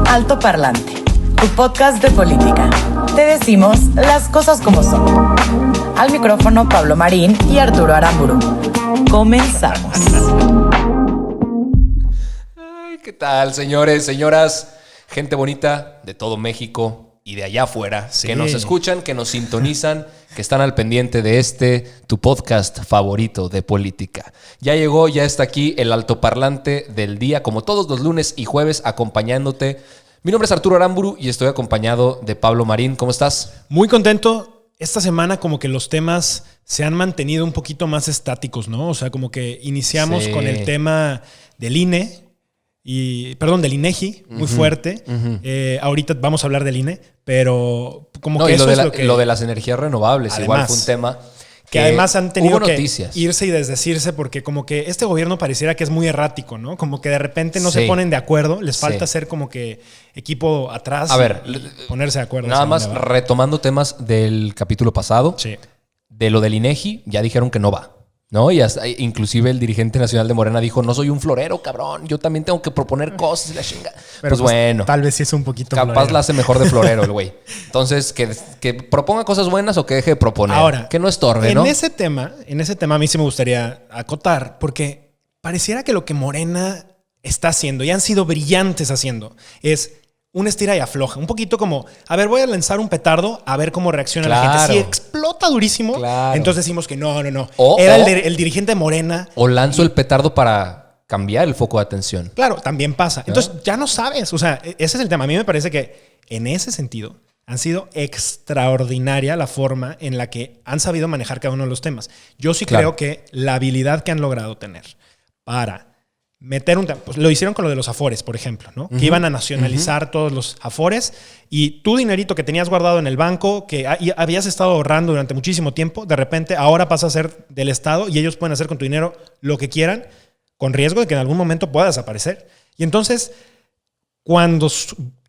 Alto Parlante, tu podcast de política. Te decimos las cosas como son. Al micrófono Pablo Marín y Arturo Aramburu. Comenzamos. Ay, ¿qué tal, señores, señoras, gente bonita de todo México y de allá afuera, sí, que nos escuchan, que nos sintonizan, que están al pendiente de tu podcast favorito de política? Ya llegó, ya está aquí el altoparlante del día, como todos los lunes y jueves, acompañándote. Mi nombre es Arturo Aramburu y estoy acompañado de Pablo Marín. ¿Cómo estás? Muy contento. Esta semana como que los temas se han mantenido un poquito más estáticos, ¿no? O sea, como que iniciamos con el tema del INE, del INEGI, muy fuerte. Ahorita vamos a hablar del INE, pero como que eso es lo que... Lo de las energías renovables, además, igual fue un tema... Que además han tenido que noticias. Irse y desdecirse porque como que este gobierno pareciera que es muy errático, ¿no? Como que de repente no se ponen de acuerdo, les falta ser como que equipo atrás. A ver, ponerse de acuerdo. Nada más retomando temas del capítulo pasado, de lo del INEGI, ya dijeron que no va, ¿no? Y hasta, inclusive el dirigente nacional de Morena dijo, no soy un florero, cabrón, yo también tengo que proponer cosas y la chinga. Pero pues bueno. Tal vez sí es un poquito capaz florero. La hace mejor de florero el güey. Entonces, que proponga cosas buenas o que deje de proponer. Ahora, que no estorbe, ¿no? En ese tema a mí sí me gustaría acotar, porque pareciera que lo que Morena está haciendo, y han sido brillantes haciendo, es un estira y afloja. Un poquito como, a ver, voy a lanzar un petardo a ver cómo reacciona la gente. Si explota durísimo, entonces decimos que no. Era el dirigente de Morena. O lanzo el petardo para cambiar el foco de atención. Claro, también pasa. Entonces ya no sabes. O sea, ese es el tema. A mí me parece que en ese sentido han sido extraordinaria la forma en la que han sabido manejar cada uno de los temas. Yo sí creo que la habilidad que han logrado tener para meter pues lo hicieron con lo de los afores, por ejemplo, ¿no? Que iban a nacionalizar todos los afores y tu dinerito que tenías guardado en el banco, que habías estado ahorrando durante muchísimo tiempo, de repente ahora pasa a ser del Estado y ellos pueden hacer con tu dinero lo que quieran, con riesgo de que en algún momento pueda desaparecer. Y entonces, cuando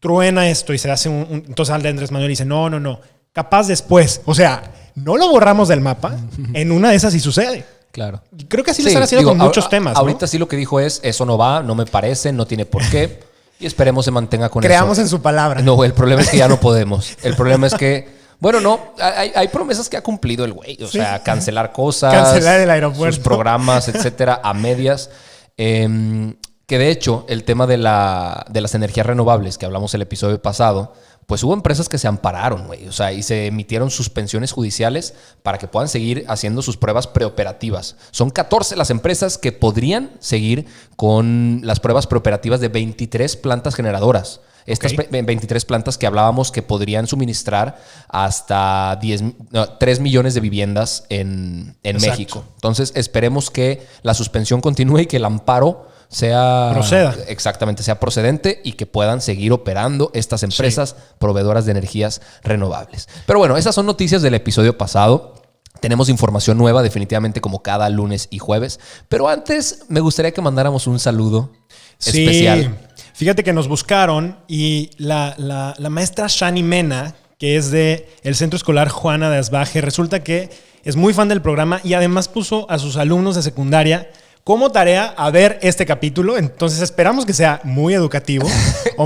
truena esto y se hace entonces Andrés Manuel dice, no, capaz después, o sea, no lo borramos del mapa, en una de esas sí sucede. Claro. Creo que así lo están haciendo con muchos temas, ¿no? Ahorita sí lo que dijo es, eso no va, no me parece, no tiene por qué. Y esperemos se mantenga con Creamos eso. En su palabra. No, el problema es que ya no podemos. El problema es que, bueno, no, hay promesas que ha cumplido el güey. O sea, cancelar cosas. Cancelar el aeropuerto. Sus programas, etcétera, a medias. Que de hecho, el tema de las energías renovables, que hablamos el episodio pasado, pues hubo empresas que se ampararon, güey. O sea, y se emitieron suspensiones judiciales para que puedan seguir haciendo sus pruebas preoperativas. Son 14 las empresas que podrían seguir con las pruebas preoperativas de 23 plantas generadoras. Estas 23 plantas que hablábamos que podrían suministrar hasta 3 millones de viviendas en México. Entonces, esperemos que la suspensión continúe y que el amparo proceda. Exactamente, sea procedente y que puedan seguir operando estas empresas proveedoras de energías renovables. Pero bueno, esas son noticias del episodio pasado. Tenemos información nueva definitivamente como cada lunes y jueves. Pero antes me gustaría que mandáramos un saludo especial. Fíjate que nos buscaron y la maestra Shani Mena, que es del Centro Escolar Juana de Asbaje, resulta que es muy fan del programa y además puso a sus alumnos de secundaria como tarea a ver este capítulo. Entonces esperamos que sea muy educativo.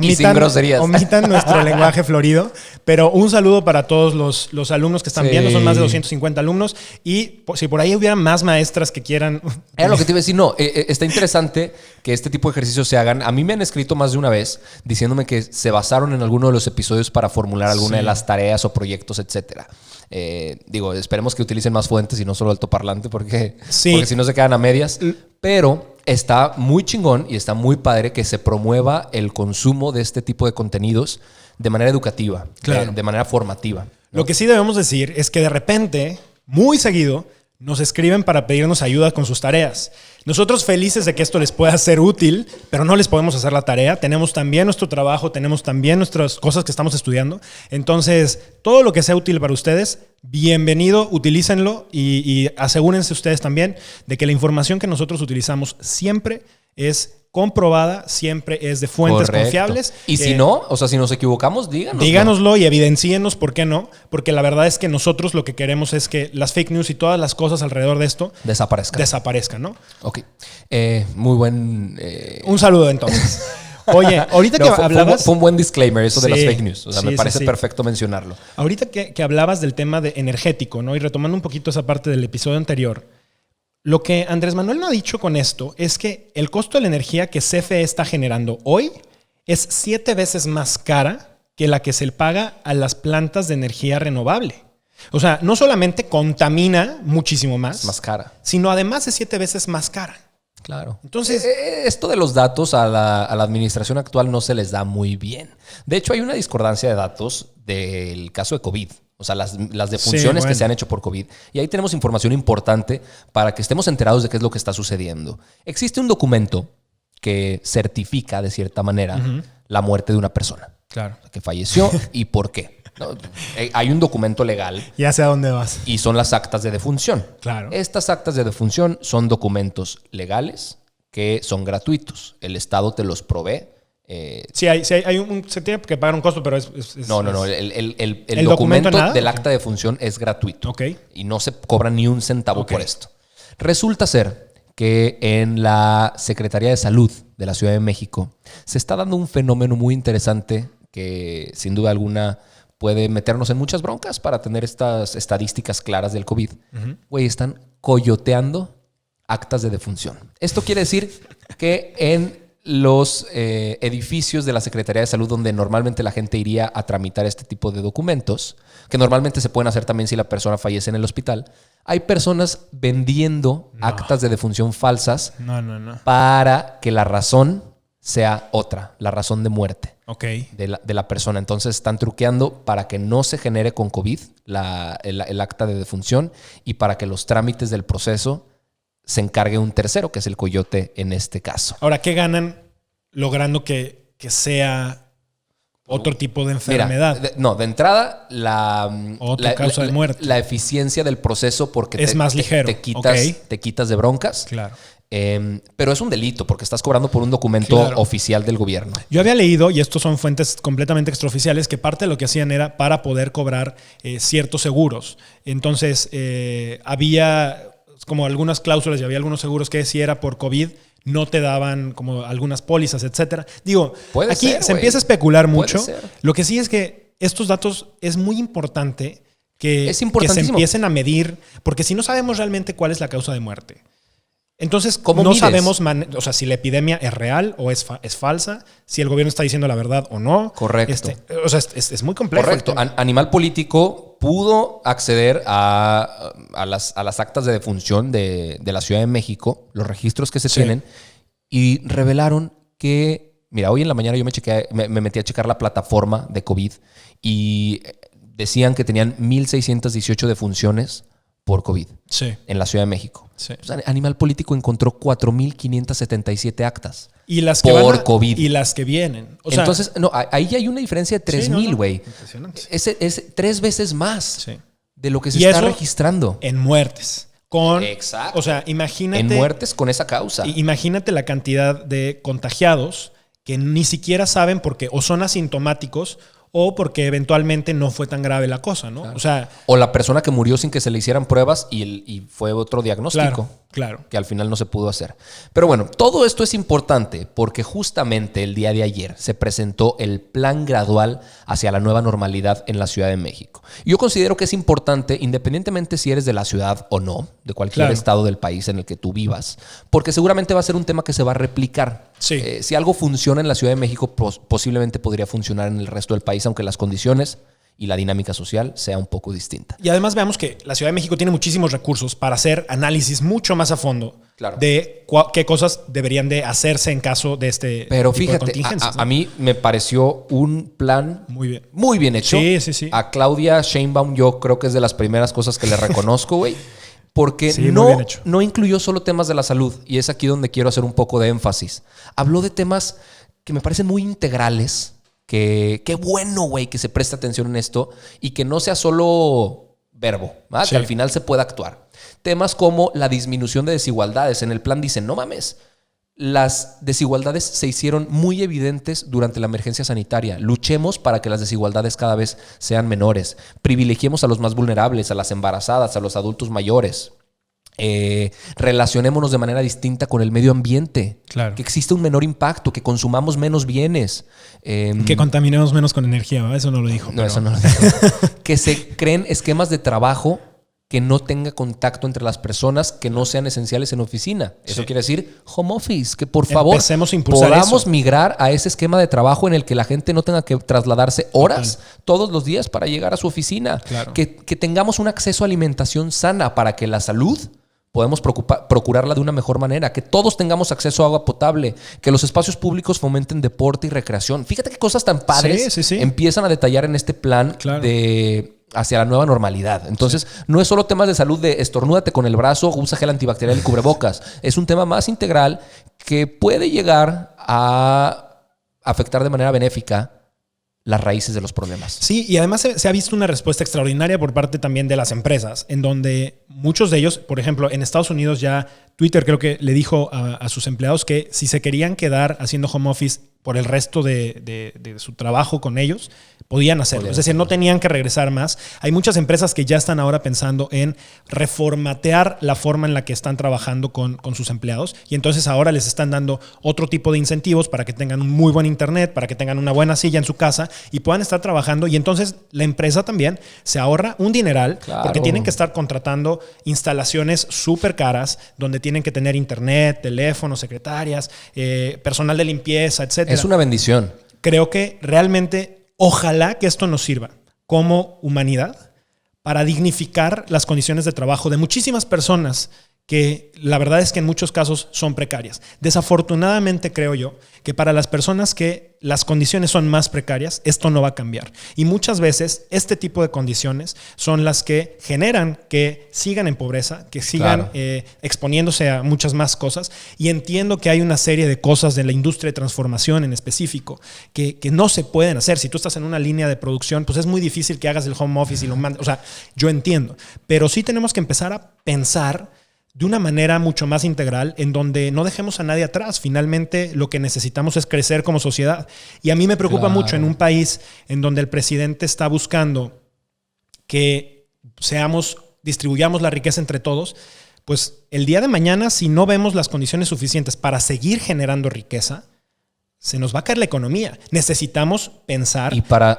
Y sin groserías. Omitan nuestro lenguaje florido. Pero un saludo para todos los alumnos que están viendo. Son más de 250 alumnos. Y si por ahí hubiera más maestras que quieran... Era lo que te iba a decir. No, está interesante que este tipo de ejercicios se hagan. A mí me han escrito más de una vez diciéndome que se basaron en alguno de los episodios para formular alguna de las tareas o proyectos, etcétera. Esperemos que utilicen más fuentes y no solo altoparlante porque si no se quedan a medias. Pero está muy chingón y está muy padre que se promueva el consumo de este tipo de contenidos de manera educativa, de manera formativa, ¿no? Lo que sí debemos decir es que de repente, muy seguido, nos escriben para pedirnos ayuda con sus tareas. Nosotros felices de que esto les pueda ser útil, pero no les podemos hacer la tarea. Tenemos también nuestro trabajo, tenemos también nuestras cosas que estamos estudiando. Entonces, todo lo que sea útil para ustedes, bienvenido, utilícenlo y asegúrense ustedes también de que la información que nosotros utilizamos siempre es comprobada, siempre es de fuentes Correcto. confiables. Y si no, o sea, si nos equivocamos, díganos. Díganoslo y evidencienos por qué no, porque la verdad es que nosotros lo que queremos es que las fake news y todas las cosas alrededor de esto desaparezcan, ¿no? Ok. Muy buen... Un saludo entonces. Oye, ahorita que hablabas... Fue un buen disclaimer eso de las fake news. O sea, me parece sí. perfecto mencionarlo. Ahorita que hablabas del tema de energético, ¿no? Y retomando un poquito esa parte del episodio anterior, lo que Andrés Manuel no ha dicho con esto es que el costo de la energía que CFE está generando hoy es 7 veces más cara que la que se le paga a las plantas de energía renovable. O sea, no solamente contamina muchísimo más cara, sino además es 7 veces más cara. Claro. Entonces, esto de los datos a la administración actual no se les da muy bien. De hecho, hay una discordancia de datos del caso de COVID. O sea, las defunciones que se han hecho por COVID. Y ahí tenemos información importante para que estemos enterados de qué es lo que está sucediendo. Existe un documento que certifica, de cierta manera, la muerte de una persona. Claro. Que falleció y por qué. ¿No? Hay un documento legal. Ya sé a dónde vas. Y son las actas de defunción. Claro. Estas actas de defunción son documentos legales que son gratuitos. El Estado te los provee. Se tiene que pagar un costo, pero No. El documento del acta de defunción es gratuito. Ok. Y no se cobra ni un centavo por esto. Resulta ser que en la Secretaría de Salud de la Ciudad de México se está dando un fenómeno muy interesante que sin duda alguna puede meternos en muchas broncas para tener estas estadísticas claras del COVID. Güey, están coyoteando actas de defunción. Esto quiere decir que en los edificios de la Secretaría de Salud donde normalmente la gente iría a tramitar este tipo de documentos, que normalmente se pueden hacer también si la persona fallece en el hospital, hay personas vendiendo actas de defunción falsas para que la razón sea otra, la razón de muerte de la persona. Entonces están truqueando para que no se genere con COVID el acta de defunción y para que los trámites del proceso se encargue un tercero, que es el coyote en este caso. Ahora, ¿qué ganan logrando que sea otro tipo de enfermedad? Mira, de entrada, causa de muerte. La eficiencia del proceso porque es más ligero. Te quitas de broncas. Claro. Pero es un delito porque estás cobrando por un documento oficial del gobierno. Yo había leído, y estos son fuentes completamente extraoficiales, que parte de lo que hacían era para poder cobrar ciertos seguros. Entonces, había como algunas cláusulas y había algunos seguros que si era por COVID no te daban como algunas pólizas, etcétera. Digo, aquí se empieza a especular mucho. Lo que sí es que estos datos es muy importante que se empiecen a medir, porque si no sabemos realmente cuál es la causa de muerte, entonces no sabemos si la epidemia es real o es falsa, si el gobierno está diciendo la verdad o no. Correcto. Es muy complejo. Correcto. Animal Político pudo acceder a las actas de defunción de la Ciudad de México, los registros que se tienen, y revelaron que, mira, hoy en la mañana yo me metí a checar la plataforma de COVID y decían que tenían 1,618 defunciones por COVID en la Ciudad de México. Sí. O sea, Animal Político encontró 4,577 actas y las que por COVID. Y las que vienen. Entonces, ahí hay una diferencia de 3,000, güey. Impresionante. Es 3 veces más de lo que se está registrando. En muertes. Exacto. O sea, imagínate. En muertes con esa causa. Imagínate la cantidad de contagiados que ni siquiera saben porque o son asintomáticos o porque eventualmente no fue tan grave la cosa, ¿no? Claro. O la persona que murió sin que se le hicieran pruebas y fue otro diagnóstico. Claro. Que al final no se pudo hacer. Pero bueno, todo esto es importante porque justamente el día de ayer se presentó el plan gradual hacia la nueva normalidad en la Ciudad de México. Yo considero que es importante, independientemente si eres de la ciudad o no, de cualquier estado del país en el que tú vivas, porque seguramente va a ser un tema que se va a replicar. Sí. Si algo funciona en la Ciudad de México, posiblemente podría funcionar en el resto del país, aunque las condiciones y la dinámica social sea un poco distinta. Y además veamos que la Ciudad de México tiene muchísimos recursos para hacer análisis mucho más a fondo de qué cosas deberían de hacerse en caso de este Pero tipo fíjate, de contingencias. a mí me pareció un plan muy bien hecho. Sí. A Claudia Sheinbaum yo creo que es de las primeras cosas que le reconozco, güey. Porque no incluyó solo temas de la salud. Y es aquí donde quiero hacer un poco de énfasis. Habló de temas que me parecen muy integrales. Qué bueno, güey, que se preste atención en esto y que no sea solo verbo, que al final se pueda actuar. Temas como la disminución de desigualdades. En el plan dicen, no mames, las desigualdades se hicieron muy evidentes durante la emergencia sanitaria. Luchemos para que las desigualdades cada vez sean menores. Privilegiemos a los más vulnerables, a las embarazadas, a los adultos mayores. Relacionémonos de manera distinta con el medio ambiente. Claro. Que exista un menor impacto, que consumamos menos bienes. Que contaminemos menos con energía, ¿verdad? Eso no lo dijo. No, eso no lo dijo. Que se creen esquemas de trabajo que no tenga contacto entre las personas que no sean esenciales en oficina. Eso quiere decir home office. Que por favor empecemos a impulsar podamos eso. migrar a ese esquema de trabajo en el que la gente no tenga que trasladarse horas todos los días para llegar a su oficina. Claro. Que tengamos un acceso a alimentación sana para que la salud podemos procurarla de una mejor manera, que todos tengamos acceso a agua potable, que los espacios públicos fomenten deporte y recreación. Fíjate qué cosas tan padres empiezan a detallar en este plan hacia la nueva normalidad. Entonces, no es solo temas de salud de estornúdate con el brazo, usa gel antibacterial y cubrebocas. Es un tema más integral que puede llegar a afectar de manera benéfica las raíces de los problemas. Sí, y además se ha visto una respuesta extraordinaria por parte también de las empresas, en donde muchos de ellos, por ejemplo, en Estados Unidos ya Twitter creo que le dijo a sus empleados que si se querían quedar haciendo home office por el resto de su trabajo con ellos, podían hacerlo. Es decir, no tenían que regresar más. Hay muchas empresas que ya están ahora pensando en reformatear la forma en la que están trabajando con sus empleados, y entonces ahora les están dando otro tipo de incentivos para que tengan un muy buen internet, para que tengan una buena silla en su casa y puedan estar trabajando, y entonces la empresa también se ahorra un dineral porque tienen que estar contratando instalaciones súper caras donde tienen que tener internet, teléfonos, secretarias, personal de limpieza, etc. Es una bendición. Creo que realmente, ojalá que esto nos sirva como humanidad para dignificar las condiciones de trabajo de muchísimas personas que la verdad es que en muchos casos son precarias. Desafortunadamente creo yo que para las personas que las condiciones son más precarias, esto no va a cambiar. Y muchas veces este tipo de condiciones son las que generan que sigan en pobreza, que sigan exponiéndose a muchas más cosas. Y entiendo que hay una serie de cosas de la industria de transformación en específico que no se pueden hacer. Si tú estás en una línea de producción, pues es muy difícil que hagas el home office y lo mandes. O sea, yo entiendo. Pero sí tenemos que empezar a pensar de una manera mucho más integral, en donde no dejemos a nadie atrás. Finalmente, lo que necesitamos es crecer como sociedad. Y a mí me preocupa mucho en un país en donde el presidente está buscando que distribuyamos la riqueza entre todos. Pues el día de mañana, si no vemos las condiciones suficientes para seguir generando riqueza, se nos va a caer la economía. Necesitamos pensar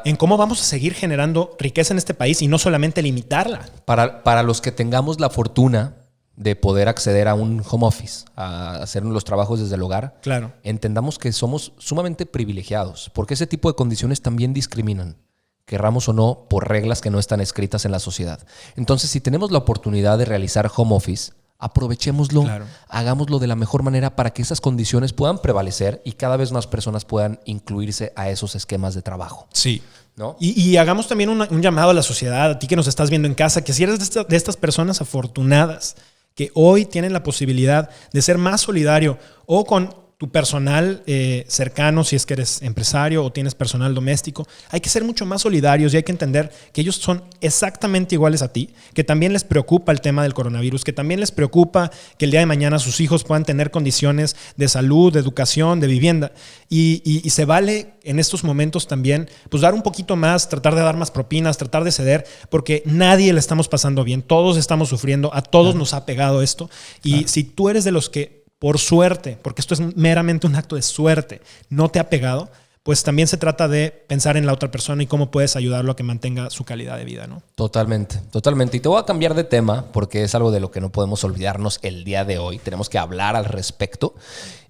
en cómo vamos a seguir generando riqueza en este país y no solamente limitarla. Para los que tengamos la fortuna de poder acceder a un home office, a hacer los trabajos desde el hogar, entendamos que somos sumamente privilegiados, porque ese tipo de condiciones también discriminan, querramos o no, por reglas que no están escritas en la sociedad. Entonces, si tenemos la oportunidad de realizar home office, aprovechémoslo, hagámoslo de la mejor manera para que esas condiciones puedan prevalecer y cada vez más personas puedan incluirse a esos esquemas de trabajo. Sí. ¿No? Y hagamos también un llamado a la sociedad, a ti que nos estás viendo en casa, que si eres de estas personas afortunadas que hoy tienen la posibilidad de ser más solidario o con tu personal cercano, si es que eres empresario o tienes personal doméstico, hay que ser mucho más solidarios y hay que entender que ellos son exactamente iguales a ti, que también les preocupa el tema del coronavirus, que también les preocupa que el día de mañana sus hijos puedan tener condiciones de salud, de educación, de vivienda. Y se vale en estos momentos también pues dar un poquito más, tratar de dar más propinas, tratar de ceder, porque nadie le estamos pasando bien, todos estamos sufriendo, a todos nos ha pegado esto. Y si tú eres de los que por suerte, porque esto es meramente un acto de suerte, no te ha pegado, pues también se trata de pensar en la otra persona y cómo puedes ayudarlo a que mantenga su calidad de vida, ¿no? Totalmente, totalmente. Y te voy a cambiar de tema porque es algo de lo que no podemos olvidarnos el día de hoy. Tenemos que hablar al respecto.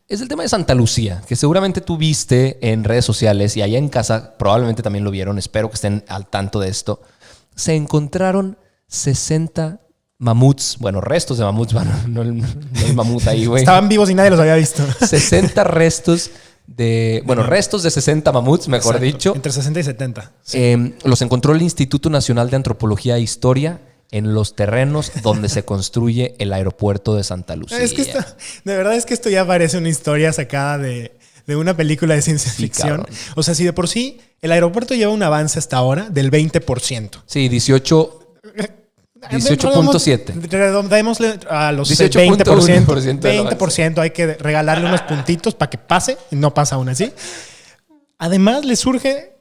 Es el tema de Santa Lucía, que seguramente tú viste en redes sociales y allá en casa probablemente también lo vieron. Espero que estén al tanto de esto. Se encontraron 60 mamuts, bueno, restos de mamuts, bueno, no el mamut ahí, güey. Estaban vivos y nadie los había visto. 60 restos restos de 60 mamuts, mejor dicho. Entre 60 y 70. Sí. Los encontró el Instituto Nacional de Antropología e Historia en los terrenos donde se construye el aeropuerto de Santa Lucía. De verdad es que esto ya parece una historia sacada de una película de ciencia ficción. Cabrón. O sea, si de por sí el aeropuerto lleva un avance hasta ahora del 20%. Sí, 18... 18.7. Redondémosle a los 18.1% 20%. 20% hay que regalarle unos puntitos para que pase y no pasa aún así. Además, le surge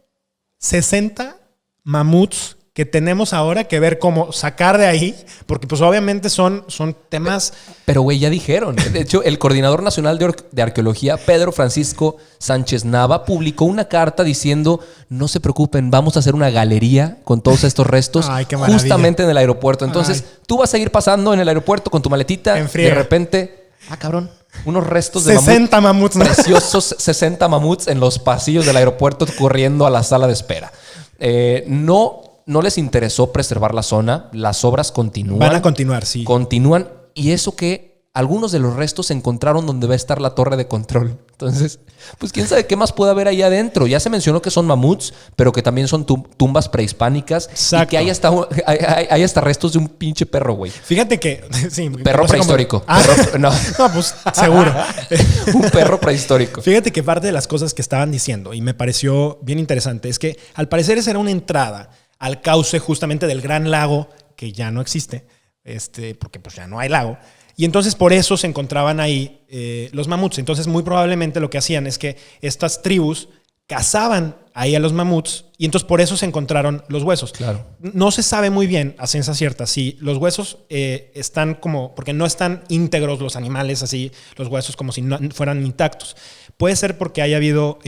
60 mamuts que tenemos ahora que ver cómo sacar de ahí, porque pues obviamente son temas... Pero güey, ya dijeron. De hecho, el Coordinador Nacional de Arqueología, Pedro Francisco Sánchez Nava, publicó una carta diciendo, no se preocupen, vamos a hacer una galería con todos estos restos. Ay, qué maravilla. Justamente en el aeropuerto. Entonces, tú vas a ir pasando en el aeropuerto con tu maletita y de repente, cabrón, unos restos de 60 mamuts, ¿no? Preciosos 60 mamuts en los pasillos del aeropuerto corriendo a la sala de espera. No les interesó preservar la zona. Las obras continúan. Van a continuar, sí. Continúan. Y eso que algunos de los restos se encontraron donde va a estar la torre de control. Entonces, pues quién sabe qué más puede haber ahí adentro. Ya se mencionó que son mamuts, pero que también son tumbas prehispánicas. Exacto. Y que hay hasta restos de un pinche perro, güey. Fíjate que... Sí, perro prehistórico. No, pues seguro. Un perro prehistórico. Fíjate que parte de las cosas que estaban diciendo, y me pareció bien interesante, es que al parecer esa era una entrada al cauce justamente del Gran Lago, que ya no existe, porque pues ya no hay lago. Y entonces por eso se encontraban ahí los mamuts. Entonces muy probablemente lo que hacían es que estas tribus cazaban ahí a los mamuts y entonces por eso se encontraron los huesos. Claro. No se sabe muy bien, a ciencia cierta, si los huesos están como... Porque no están íntegros los animales así, los huesos como si no fueran intactos. Puede ser porque haya habido...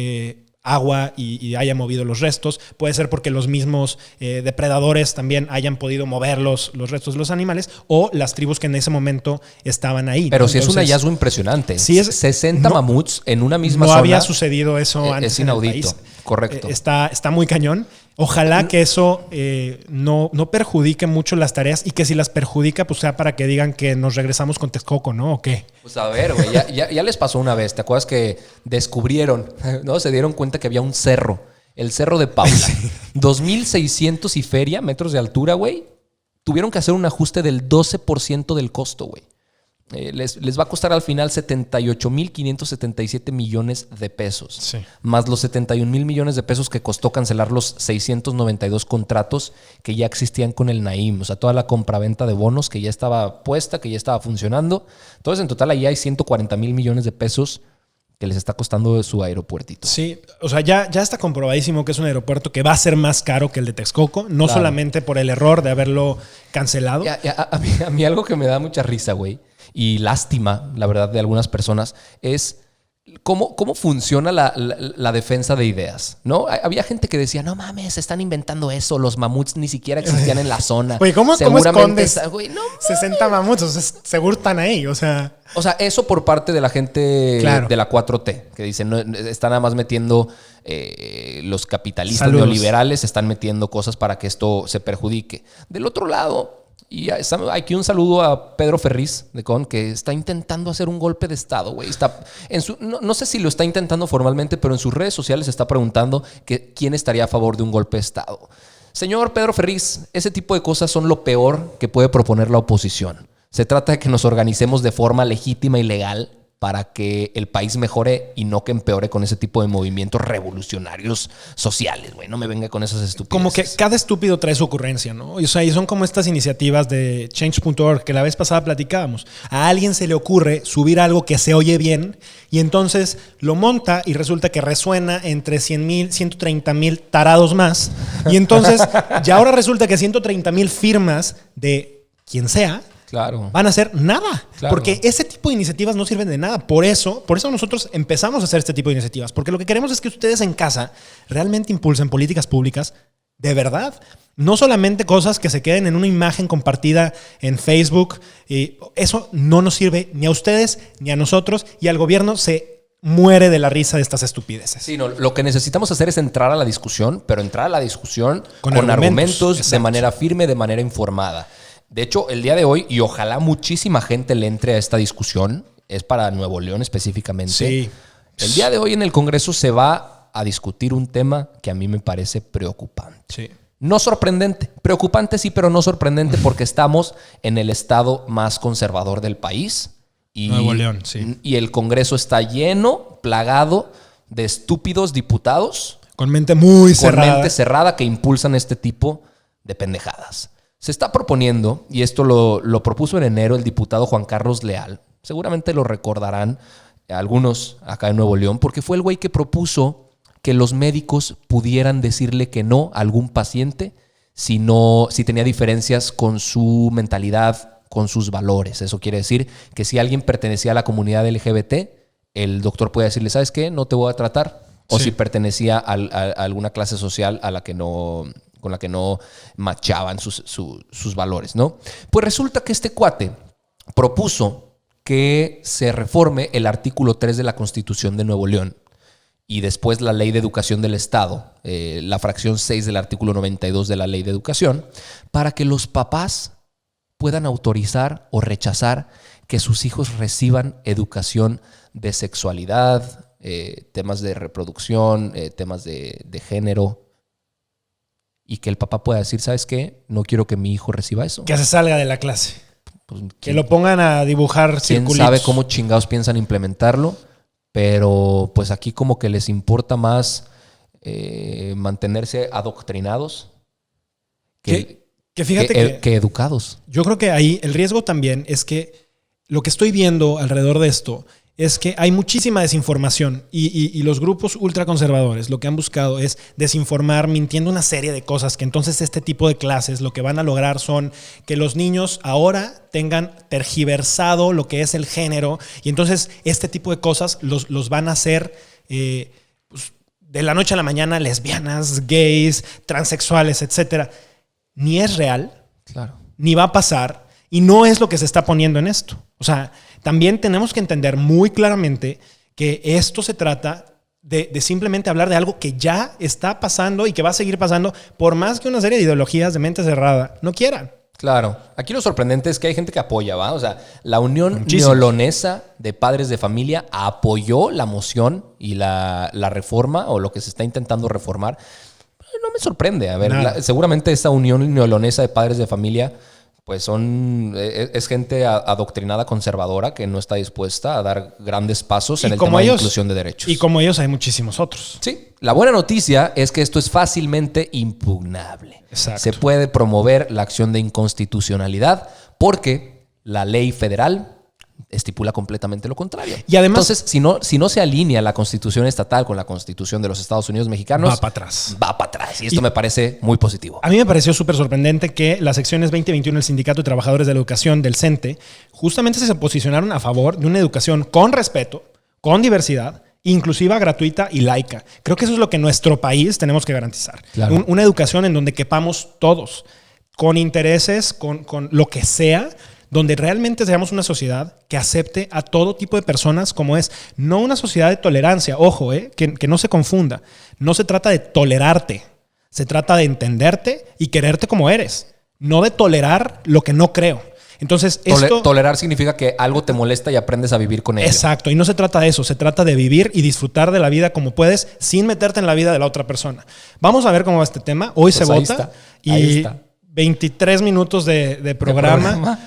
agua y haya movido los restos. Puede ser porque los mismos depredadores también hayan podido mover los restos de los animales o las tribus que en ese momento estaban ahí. Pero sí es un hallazgo impresionante. Sí es, 60 mamuts en una misma zona. No había sucedido eso antes. Es inaudito. En el país. Correcto. Está muy cañón. Ojalá que eso no perjudique mucho las tareas y que si las perjudica, pues sea para que digan que nos regresamos con Texcoco, ¿no? ¿O qué? Pues a ver, güey, ya les pasó una vez. ¿Te acuerdas que descubrieron, ¿no? Se dieron cuenta que había un cerro, el Cerro de Paula. 2,600 y feria metros de altura, güey. Tuvieron que hacer un ajuste del 12% del costo, güey. Les va a costar al final 78,577 millones de pesos. Sí. Más los 71,000 millones de pesos que costó cancelar los 692 contratos que ya existían con el Naim. O sea, toda la compraventa de bonos que ya estaba puesta, que ya estaba funcionando. Entonces, en total, ahí hay 140,000 millones de pesos que les está costando su aeropuertito. Sí, o sea, ya está comprobadísimo que es un aeropuerto que va a ser más caro que el de Texcoco, no Claro. Solamente por el error de haberlo cancelado. A mí algo que me da mucha risa, güey, y lástima, la verdad, de algunas personas, es cómo funciona la defensa de ideas, ¿no? Había gente que decía, no mames, están inventando eso, los mamuts ni siquiera existían en la zona. Oye, ¿cómo escondes güey, no, 60 mamuts? O sea, seguro están ahí, o sea... O sea, eso por parte de la gente Claro. de la 4T, que dicen, no, están nada más metiendo los capitalistas Saludos. neoliberales, están metiendo cosas para que esto se perjudique. Del otro lado, y aquí un saludo a Pedro Ferriz de Con, que está intentando hacer un golpe de Estado, güey. No sé si lo está intentando formalmente, pero en sus redes sociales está preguntando quién estaría a favor de un golpe de Estado. Señor Pedro Ferriz, ese tipo de cosas son lo peor que puede proponer la oposición. Se trata de que nos organicemos de forma legítima y legal para que el país mejore y no que empeore con ese tipo de movimientos revolucionarios sociales, güey. No me venga con esas estupideces. Como que cada estúpido trae su ocurrencia, ¿no? O sea, y son como estas iniciativas de Change.org que la vez pasada platicábamos. A alguien se le ocurre subir algo que se oye bien y entonces lo monta y resulta que resuena entre 100,000, 130,000 tarados más. Y entonces ya ahora resulta que 130,000 firmas de quien sea Claro. van a hacer nada. Claro. Porque ese tipo de iniciativas no sirven de nada. Por eso nosotros empezamos a hacer este tipo de iniciativas. Porque lo que queremos es que ustedes en casa realmente impulsen políticas públicas de verdad. No solamente cosas que se queden en una imagen compartida en Facebook. Eso no nos sirve ni a ustedes ni a nosotros. Y al gobierno se muere de la risa de estas estupideces. Sí, no, lo que necesitamos hacer es entrar a la discusión, pero entrar a la discusión con argumentos de Exacto. manera firme, de manera informada. De hecho, el día de hoy, y ojalá muchísima gente le entre a esta discusión, es para Nuevo León específicamente. Sí. El día de hoy en el Congreso se va a discutir un tema que a mí me parece preocupante. Sí. No sorprendente. Preocupante sí, pero no sorprendente porque estamos en el estado más conservador del país. Y, Nuevo León, sí. Y el Congreso está lleno, plagado de estúpidos diputados Con mente muy cerrada. con mente cerrada que impulsan este tipo de pendejadas. Se está proponiendo, y esto lo propuso en enero el diputado Juan Carlos Leal. Seguramente lo recordarán algunos acá en Nuevo León, porque fue el güey que propuso que los médicos pudieran decirle que no a algún paciente si tenía diferencias con su mentalidad, con sus valores. Eso quiere decir que si alguien pertenecía a la comunidad LGBT, el doctor puede decirle, ¿sabes qué? No te voy a tratar. O si pertenecía a alguna clase social con la que no machaban sus valores, ¿no? Pues resulta que este cuate propuso que se reforme el artículo 3 de la Constitución de Nuevo León y después la Ley de Educación del Estado, la fracción 6 del artículo 92 de la Ley de Educación, para que los papás puedan autorizar o rechazar que sus hijos reciban educación de sexualidad, temas de reproducción, temas de género, y que el papá pueda decir, ¿sabes qué? No quiero que mi hijo reciba eso. Que se salga de la clase. Pues, que lo pongan a dibujar circulitos. ¿Quién sabe cómo chingados piensan implementarlo? Pero pues aquí como que les importa más mantenerse adoctrinados que educados. Yo creo que ahí el riesgo también es que lo que estoy viendo alrededor de esto es que hay muchísima desinformación y los grupos ultraconservadores lo que han buscado es desinformar mintiendo una serie de cosas, que entonces este tipo de clases lo que van a lograr son que los niños ahora tengan tergiversado lo que es el género, y entonces este tipo de cosas los van a hacer pues, de la noche a la mañana lesbianas, gays, transexuales, etcétera. Ni es real, claro, ni va a pasar, y no es lo que se está poniendo en esto. O sea, también tenemos que entender muy claramente que esto se trata de simplemente hablar de algo que ya está pasando y que va a seguir pasando, por más que una serie de ideologías de mente cerrada no quieran. Claro. Aquí lo sorprendente es que hay gente que apoya, ¿va? O sea, la Unión Neolonesa de Padres de Familia apoyó la moción y la reforma, o lo que se está intentando reformar. No me sorprende. A ver, seguramente esta Unión Neolonesa de Padres de Familia pues es gente adoctrinada conservadora que no está dispuesta a dar grandes pasos en el tema de inclusión de derechos. Y como ellos hay muchísimos otros. Sí. La buena noticia es que esto es fácilmente impugnable. Exacto. Se puede promover la acción de inconstitucionalidad porque la ley federal estipula completamente lo contrario. Y además, entonces, si no se alinea la Constitución estatal con la Constitución de los Estados Unidos mexicanos, va para atrás. Va para atrás. Y esto me parece muy positivo. A mí me pareció súper sorprendente que las secciones 20 y 21 del Sindicato de Trabajadores de la Educación del CENTE justamente se posicionaron a favor de una educación con respeto, con diversidad, inclusiva, gratuita y laica. Creo que eso es lo que en nuestro país tenemos que garantizar. Claro. Una educación en donde quepamos todos, con intereses, con lo que sea, donde realmente seamos una sociedad que acepte a todo tipo de personas como es. No una sociedad de tolerancia. Ojo, que no se confunda. No se trata de tolerarte. Se trata de entenderte y quererte como eres. No de tolerar lo que no creo. Entonces, tolerar significa que algo te molesta y aprendes a vivir con ello. Exacto. Y no se trata de eso. Se trata de vivir y disfrutar de la vida como puedes sin meterte en la vida de la otra persona. Vamos a ver cómo va este tema. Hoy pues se vota. Ahí está. 23 minutos de programa.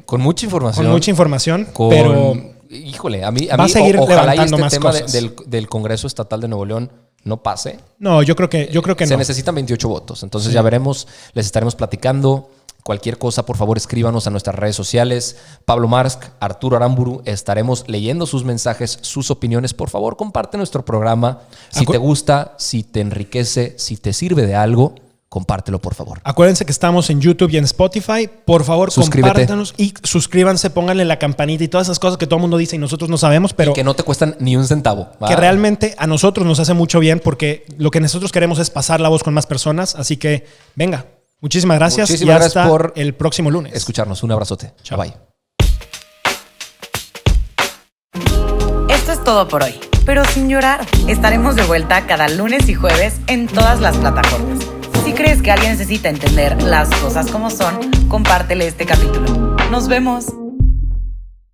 Con mucha información. Con mucha información, pero... Híjole, a mí va a seguir ojalá y este más tema cosas. del Congreso Estatal de Nuevo León no pase. No, yo creo que no. Se necesitan 28 votos. Entonces ya veremos, les estaremos platicando. Cualquier cosa, por favor, escríbanos a nuestras redes sociales. Pablo Marsk, Arturo Aramburu, estaremos leyendo sus mensajes, sus opiniones. Por favor, comparte nuestro programa. Si te gusta, si te enriquece, si te sirve de algo, compártelo, por favor. Acuérdense que estamos en YouTube y en Spotify. Por favor, compártanos y suscríbanse, pónganle la campanita y todas esas cosas que todo el mundo dice y nosotros no sabemos, pero... Y que no te cuestan ni un centavo. Que realmente a nosotros nos hace mucho bien porque lo que nosotros queremos es pasar la voz con más personas. Así que, venga. Muchísimas gracias. Muchísimas gracias por el próximo lunes. Escucharnos. Un abrazote. Chao. Bye. Esto es todo por hoy, pero sin llorar. Estaremos de vuelta cada lunes y jueves en todas las plataformas. Si crees que alguien necesita entender las cosas como son, compártele este capítulo. Nos vemos.